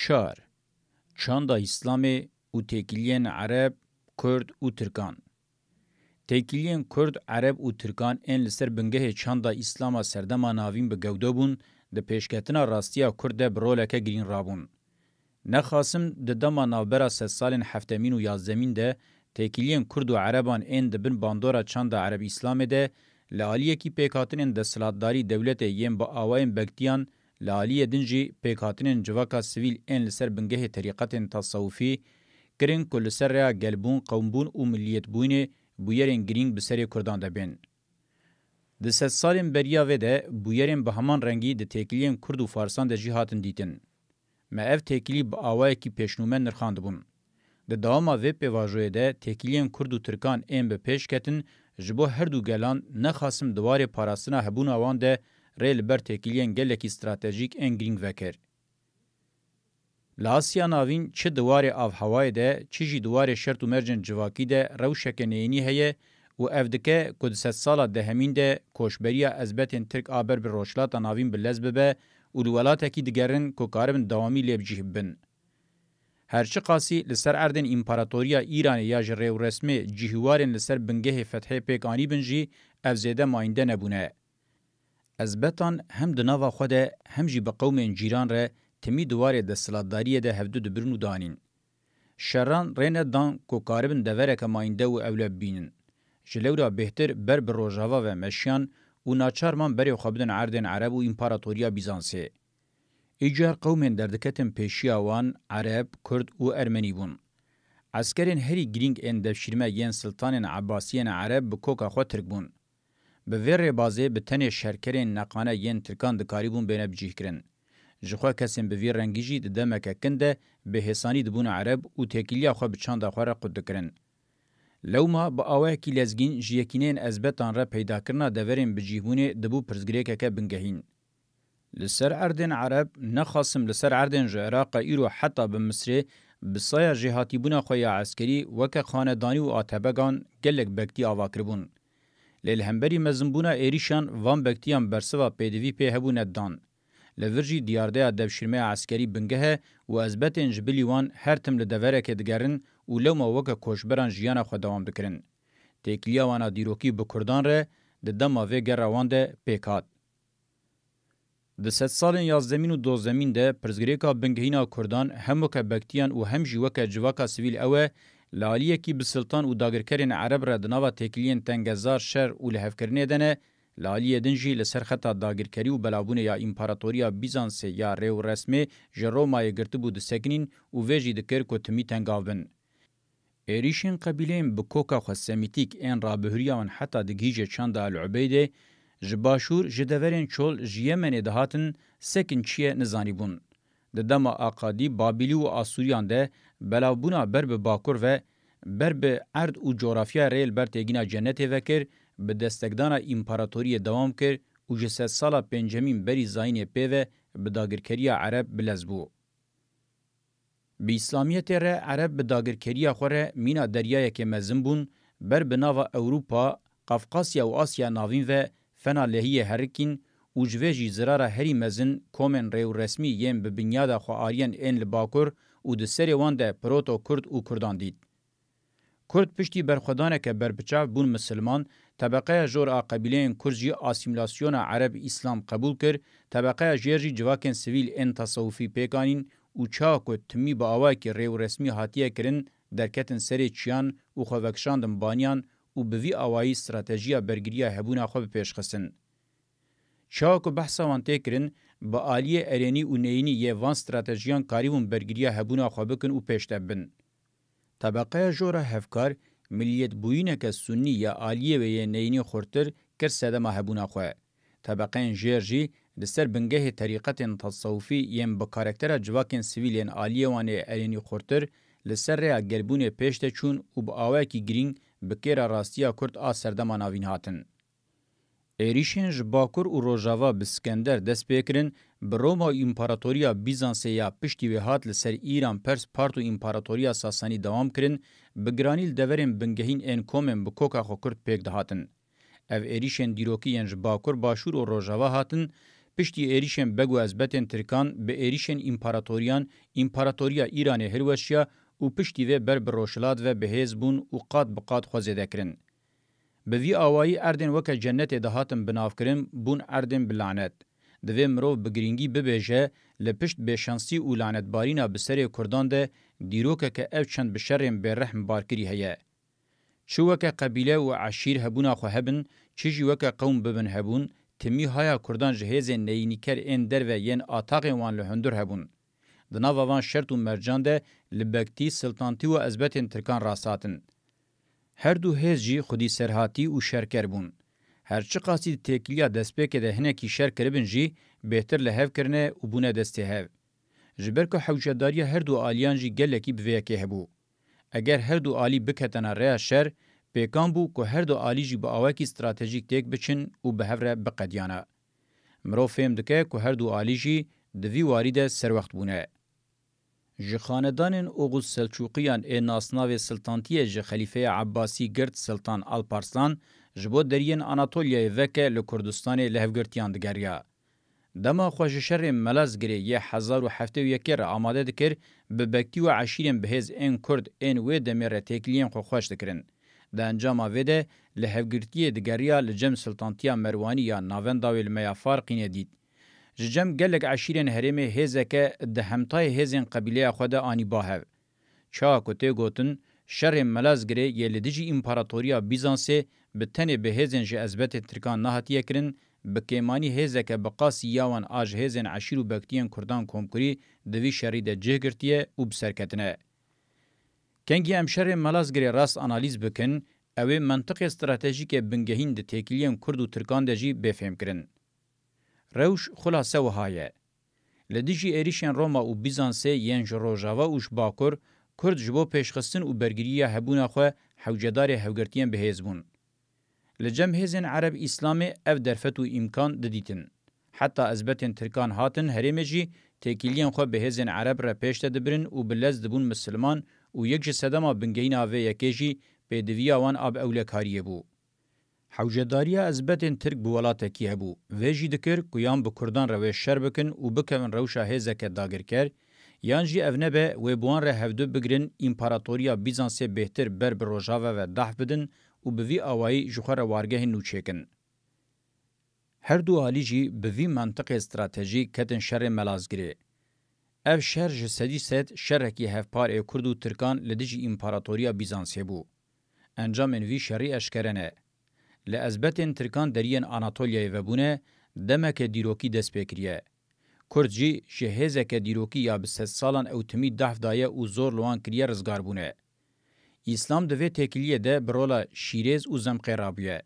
4. Çanda İslamê û têkiliyên Ereb, Kurd û Tirkan. Têkiliyên Kurd, Ereb û Tirkan ên li ser bingehê çanda İslama serdema navîn bi gewde bûn, di pêşketina rastiya Kurd de bi roleke girîn rabûn. Nexasim di dema navbera sed salên heftemîn û yazdemîn de têkiliyên Kurd û Ereban ên dibin bandora çanda Ereb İslamê de li aliyekî pêkhatinên desthilatdarî dewletê yên bi awayên bektiyan li aliyê din jî pêkhatinên civaka sivîl ên li ser bingehê terîqetên tasawufî kirin ku li ser rêya gelbûn, qewmbûn û milliyetbûnê bûyerên girîng bi serê Kurdan de bên. Di sed salên beriya vê de bûyerên bi heman rengî di têkiliyên Kurd û Farsan de jî hatin dîtin. Me ev têkilî bi awayekî pêşnûme nirxandibûn. Di dawama vê pêvajoyê de têkiliyên Kurd û Tirkan ên bi pêş ketin ji bo her du gelan nexasim diwarê parastina hebûna wan de rê li ber têkiliyên gelekî stratejîk ên girîng vekir. Li Asya navîn çi diwarê avhewayê de çi jî diwarê şert û mercên civakî de rewşeke neyînî heye û ev dike ku di sed sala dehemîn de koçberiya ezbetên Tirk a ber bi rojhilata navîn bi lez bibe û li welatekî digerin ku karibin dewamî lê bicih bin. Herçi qasî li ser erdên împaratoriya Îranê ya ji rêwresmê cihîwarên li ser bingehê fethê pêk anîbin jî ev zêde mayînde nebûne. Ezbetan hem di nava xwe de hem jî bi qewmên cîran re timî diwarê desthilatdariyê de hevdû dibirin û danîn. Şerran rê nedan ku karibin devereke mayînde û ewle bibînin. Ji lewra bêhtir ber bi Rojava ve Meşyan û naçarman berê xwe bidin erdên Ereb û împaratoriya Bizansê. Îcar qewmên derdiketin pêşiya wan Ereb, Kurd û Ermenî bûn. Eskerên herî girîng ên devşîrme yên Sultanên Abbasiyên Ereb bi koka xwe Tirk bûn. Bi vê rêbazê bi tenê şerkerên neqane yên Tirkan dikarîbûn bêne bicihkirin. Ji xwe kesên bi vî rengî jî di demeke kin de bêhêsanî dibûn Ereb û têkiliya xwe bi çanda xwe re qut dikirin. Lewma bi awayekî lezgîn ji yekîneyên ezbetan re peydakirina deverên bicîhbûnê dibû pirsgirêkeke bingehîn. Li ser erdên Ereb nexasim li ser erdên ji Iraqê îro heta bi Misrê bi saya jêhatîbûna xwe ya eskerî weke xanedanî û atebegan gelek bektî avakiribûn. Lê li hemberî mezinbûna êrîşan van bektiyan bersiva pêdivî pê hebûne dan. Li vir jî diyardeya devşîrmeya eskerî bingehe û ezbetên ji bilî wan her tim li deverekê digerin û lewma weke koçberan jiyana xwe dewam dikirin. Têkiliya wana dîrokî bi Kurdan re di dema vê gera wan de pêk hat. Di sed salên yazdemîn û dozdemîn de pirsgirêka bingehîna Kurdan hem weke bektiyan û hem jî weke civaka sivîl ew e li aliyekî bi Sultan û dagirkerên Ereb re di nava têkiliyên tengezar şer û lihevkirinê de ne, li aliyê din jî li ser xeta dagirkerî û belabûnê ya împaratoriya Bizansê ya rêwresmê ji Romayê girtibû disekinîn û vê jî dikir ku timî tengav bin. Êrîşên qebîleyên bi koka xwe semîtîk ên rabihuriya wan heta di gîjê çanda El Ubeydê ji başûr ji deverên çol ji Yemenê dihatin sekin çiye nizanîbûn. Di dema Akadî, Babilî û Asûriyan de belavbûna ber bi Bakur ve ber bi erd û coğrafya rê li ber têgîna cennetê vekir, bi destekdana împaratoriyê dewam kir û ji sed sala pêncemîn berî zayînê pê ve bi dagirkeriya Ereb bilez bû. Bi İslamiyetê re Ereb bi dagirkeriya xwe re mîna deryayekê mezin bûn, ber bi nava Ewropa, Qafqasya û Asya navîn ve fena lehiyê herikîn û ji vê jî zirara herî mezin komên rêwresmî yên bi binyada xwe ariyen ên li Bakur û di serê wan de Proto-Kurd û Kurdan dît. Kurd piştî berxwedaneke berbiçav bûn Misilman, tebeqeya jor a qebîleyên Kurd jî asîmîlasyona Ereb İslam qebûl kir, tebeqeya jêr jî civakên sivîl ên tasawufî pêkanîn û çawa ku timî bi awayekî rêwresmî hatiye kirin derketin serê çiyan û xwe vekişandin baniyan û bi vî awayî stratejiya bergiriya hebûna xwe bi pêşxistin. Çawa ku behsa wan tê kirin, bi aliyê erênî û neyînî yê van stratejiyan karîbûn bergiriya hebûna xwe bikin û pêştev bin. Tebeqeya jora hevkar, milliyetbûyîneke sunnî ya aliyê ve yê neyînî xurtir kir sedema hebûna xwe. Tebeqeyên jêr jî li ser bingehê terîqetên tasawufî yên bi karaktera civakên sivîl yên aliyê wan ê erênî xurtir, li ser rêya gelbûnê pêş de çûn û bi awayekî girîng bi kêra rastiya Kurd a serdema navîn hatin. Êrîşên ji Bakur û Rojava bi Skender dest pê kirin, bi Roma împaratoriya Bizansê ya piştî wê hat li ser Îran, Pers, Part û împaratoriya Sasanî dewam kirin, bi giranî li deverên bingehîn ên komên bi koka xwe Kurd pêk dihatin. Ev êrîşên dîrokî yên ji Bakur, Başûr û Rojava hatin, پشتی ایریشن بگو ازبتن ترکان به ایریشن امپاراتوریا ایران هلوشیا و پشتی و بر بروشلات و بهز بون و قاد بقاد خوزه دکرن. به وی آوایی اردن وکه جنت دهاتم بناف کرن بون اردن بلعنت. دوی مرو بگرینگی ببیجه لپشت بشانسی و لعنت بارینا بسری کردان ده دیروکه که او چند بشرم به رحم بارکری هیه. چو وکه قبیله و عشیر هبونا خو هبن، چیجی وکه قوم ببن هبون، تمی هایا کردان جهیز نینیکر این در و ین آتاق وان لهندر هبون. دناو وان شرط و مرجان ده لبکتی سلطانتی و ازبتین ترکان راساتن. هر دو هیز جی خودی سرهاتی و شرکر بون. هرچی قاسی تکیلیا دسپیک ده هنکی شرکر بن جی بهتر لحف کرنه و بونه دسته هف. جبر که حوجداری هر دو آلیان جی گلکی بویکی هبو. اگر هر دو آلی بکتن ریا شر، پیکان بو که هر دو آلی جی با آواکی استراتژیک تک بچن و به هفره بقدیانه. مرو فهم دکه که هر دو آلی جی دوی وارد سر وقت بونه. جه خاندان اوغوز سلچوقیان ای ناسناو سلطانتیه جه خلیفه عباسی گرد سلطان آلپارسلان جبو درین آناتولیای وکه لکردستان لحفگرتیان دگریا. دما خوش شر ملازگری یه 1071 را آماده دکر به بکتی و عشیرین بهز این کرد این و دمیر تکلین خو خوش دکرن. ده انجام آویده لحفگرتی دگریا لجم سلطانتیا مروانی یا ناونداوی المیا فارقین دید. جم گلگ عشیرین هرم هزکه ده همتای هزین قبیله خود آنی باهو. چا کته گوتن شر ملازگری یه لدیجی امپاراتوریا بیزانسه به تنه به هزین جه ازبت ترکان نهاتیه کرن به کیمانی هزکه بقاسی یاوان آج هزین عشیر و بکتین کردان کومکوری دوی شرید جه گرتیه و بسرکتنه. کنگی ام شر ملازگری راست انالیز بکن اوه منطق استراتژیک بنگهین ده تکیلین کرد و ترکان ده جی بفهم کرن. روش خلاصه وهایه. لدیجی ایریشن روما و بیزانسه ین جروجاوا اوش باکر کرد جبو پیشخستن و برگریه هبونا خو حوجدار هوگرتین به هزبون. لجم هزین عرب اسلام اف درفت و امکان ددیتن. حتی ازبتن ترکان هاتن هریمجی تکیلین خو به هزین عرب را پیش دبرن و بلز دبون مسلمان و یک جسدما بنگین آوه یکیجی به دویا وان آب اولکاریه بو. حوجداری ازبتن ترک بولاته کی هبو ویجی دکر کویان به کردان روی شر بکن و بکون روشا هزک داگر کر یانجی اونبه و بوان ره هفدو بگرن امپاراتوریا بیزانسی بهتر بر روجاوه و دح بدن و به وی آوائی جخور وارگه نوچیکن. هر دو آلیجی به وی منطق استراتژی کتن شر ملازگری. اف شر جسدی ست شرکی هفپار ای کرد و ترکان لدیجی امپاراتوریا بیزانسی بو. انجام انوی شری اشکرنه. لازبتن ترکان درین آناتولیای وبونه دمک دیروکی دست بکریه. کردجی شهزک دیروکی یا به 3 سالان او تمی دف دایه او زور لوان کریه رزگار بونه. اسلام دوی تکلیه ده برولا شیرز او زمقرابیه.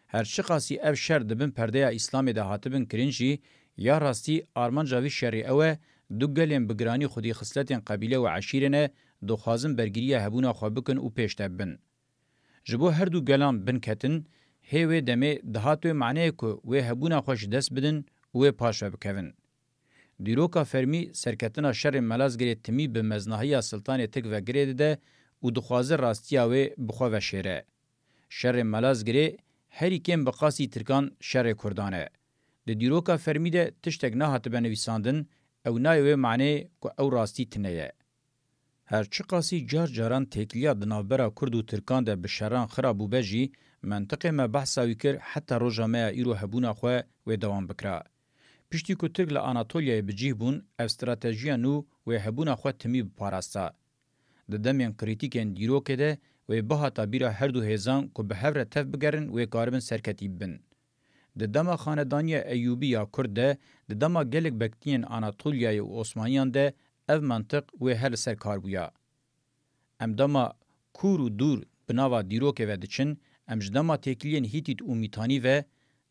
هر شقاسی اف شر دبن پرده اسلام ده هاتبن کرنجی یا راستی آرمان جاوی شری اوه دو گلین بگرانی خودی خصلتین قبیله و عشیرنه دو خازم برگریه هبونا خوابکن او پیشتبن. جبو هر دو گلان بن کتن هیوه دمه دهاتوی معنی که وی هبونا خوش دست بدن وی پاشا بکوین. دیروکا فرمی سرکتنا شر ملازگری تمی به مزناهی سلطان تک و گرید ده و دخوازه راستیا وی بخوا و شیره. شر ملازگری هری کم بقاسی ترکان شر کردانه. ده دیروکا فرمی ده تشتک نهات بنویساندن او نایوه معنی که او راستی تنیه. هرچی قاسی جار جاران تکلیا دنابرا کرد و ترکان ده بشران خرابو بجی منطقه ما بحثا وکر حتی روژا ما ایرو هبونا خواه و دوام بکرا. پشتی که ترک لآناتولیای بجیه بون استراتژیا نو و هبونا خواه تمی بپاراستا. ده دمین کریتیکن دیرو که ده و بها تابیرا هر دو هزان که به هفره تف بگرن و کاربن سرکتیب بن. ده دما خاندانی ایوبی یا کرد ده دما گلک بکتین آناتولیای و عثمانیان ده او منطق و هر سر کار بویا. ام دما کور و دور بناوا دیرو که ودچن ام جدما تکلین هیتیت و میتانی و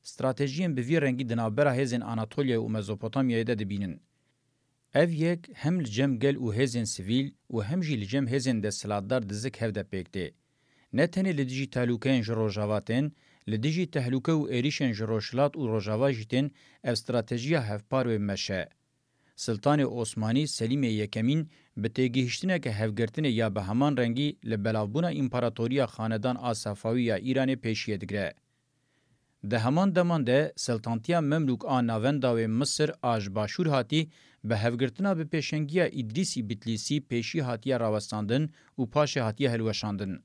استراتژیین به وی رنگی دنابرا هزین آناتولیا و مزوپوتامیا ده دبینن. او یک هم لجم گل و هزین سیویل و هم جی لجم هزین ده سلاددار دزک هفده پیکده. نه تنی لدیجی تحلوکین جروجاواتین، لدیجی تحلوکه و ایریشن جروشلات و روجاواجیتین استراتژیا هفپار و مشه. سلطان عثمانی سلیم یکمین به تگیهشتنه که هفگرتنه یا به همان رنگی لبلافبونا امپاراتوریا خاندان آصفاوی یا ایران پیشیه دگره. ده همان دمان ده سلطانتیا مملوک آن ناوندا و مصر آج باشور هاتی به هفگرتنا به پیشنگیا ادریسی بیتلیسی پیشی هاتیا راوستاندن و پاش هاتیا هلوشاندن.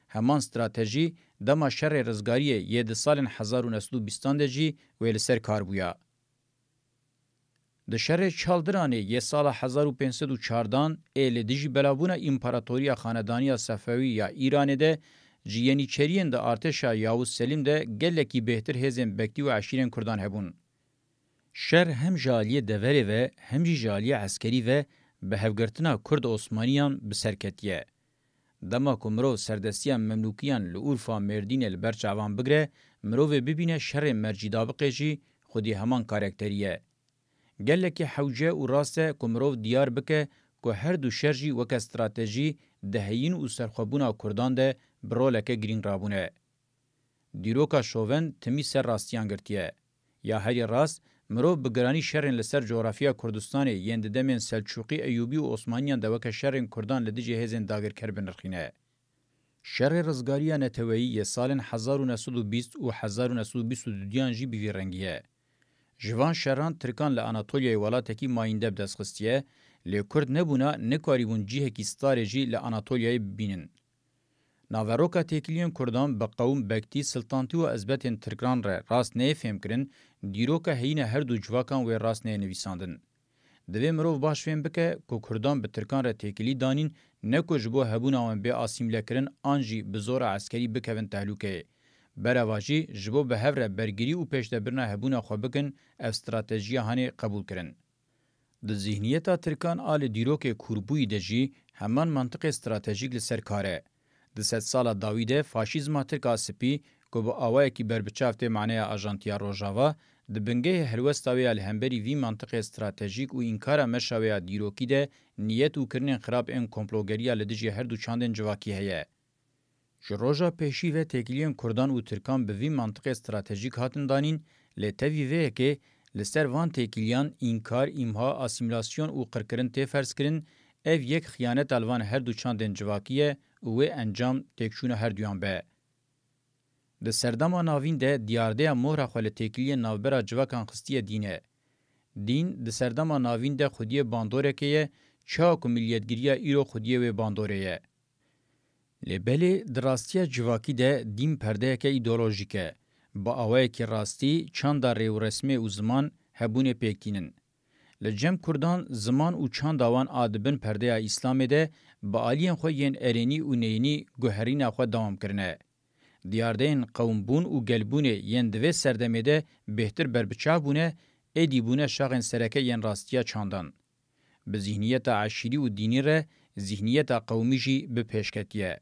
همان استراتژی دما شر رزگاری ید سال 1920 جی ویل سر کار بویا. د شر چالدرانه ی سال 1514 ال دیجی بلابونا امپراتوریا خاندانیا صفوی یا ایران ده جیانی چرین ده ارتشا یاوز سلیم ده گلکی بهتر هزم بکتی و عشیرن کردان هبون. شر هم جالی دوری و هم جالی عسکری و به هفگرتنا کرد عثمانیان بسرکتیه. دما کمرو سردستیان مملوکیان لعورفا مردین البرچاوان بگره مرو ببینه شر مرجی دابقه جی خودی همان کارکتریه. گلکی حوجه و راسته کمرو دیار بکه که هر دو شرجی وک استراتژی دهین و سرخوبونا کردان ده برولکه گرین رابونه. دیروکا شوون تمی سر راستیان گرتیه. یا هری راست مرو بگرانی شرین لسر جغرافیا کردستان یند دمین سلچوقی ایوبی و عثمانیان دوک شرین کردان لدیجی هزین داگر کربن رخینه. شر رزگاریا نتویی ی سالن 1920 و 1922 جی بیوی رنگیه. جوان شران ترکان لاناتولیای ولاتکی ماینده بدسخستیه لی کرد نبونا نکاریبون جیه کی ستارجی لاناتولیای بینن. ناوروکا تکلیون کردان با قوم بکتی سلطانتی و ازبتین ترکان را راست نه فهم کرن دیروکا هینه هر دو جواکان و راست نه نویساندن. دوی مروف باش فهم بکه که کردان به ترکان را تکلی دانین نکو جبو هبون آن به آسیمله کرن آنجی بزور عسکری بکوین تحلوکه. برواجی جبو به هفره برگیری و پیشته برنا هبون خو بکن استراتژی هانی قبول کرن. د ذهنیتا ترکان آل دیروک کوربوی دجی همان منطق استراتژیک لسر کاره. د 100 سالا داویده فاشیزما ترکا سپی کو با اوای کی بربچافته معنی اجانتیا روجاوا د بنگه هلوستاوی الهمبری وی منطق استراتژیک او انکار مشاوی دیروکی ده نیت او کرنن خراب ان کمپلوگریا لدجی هر دو چاندن جواکی هه. جروجا پیشی و تکلیون کردان و ترکان به وی منطق استراتژیک هاتن دانین لتوی وی که لسر وان تکلیان انکار امها اسیمیلاسیون او قرکرن ته فرض کرن اف یک خیانت الوان هر دو چاندن جواکیه او انجام تکشون هر دویان به. د سردما ناوین ده دیارده مهر خل تکلیه ناوبرا جواکان خستیه دینه. دین د سردما ناوین ده خودیه باندوره که چاک و ملیتگیریه ایرو خودیه و باندوره. لبلی دراستیا جواکی ده دین پرده که ایدولوژیکه. با آوه که راستی چند ریو رسمی و زمان هبونه پیکتینن. لجم کردان زمان و چند آوان آدبن پرده اسلام ده با آلین خو ین ارینی و نینی گوهرین خو دوام کرنه. دیاردین قوم بون و گلبون ین دوی سردمه ده بهتر بربچا بونه ایدی بونه شاقن سرکه ین راستیا چاندان. به ذهنیت عشیری و دینی ره ذهنیت قومی جی به پیشکتیه.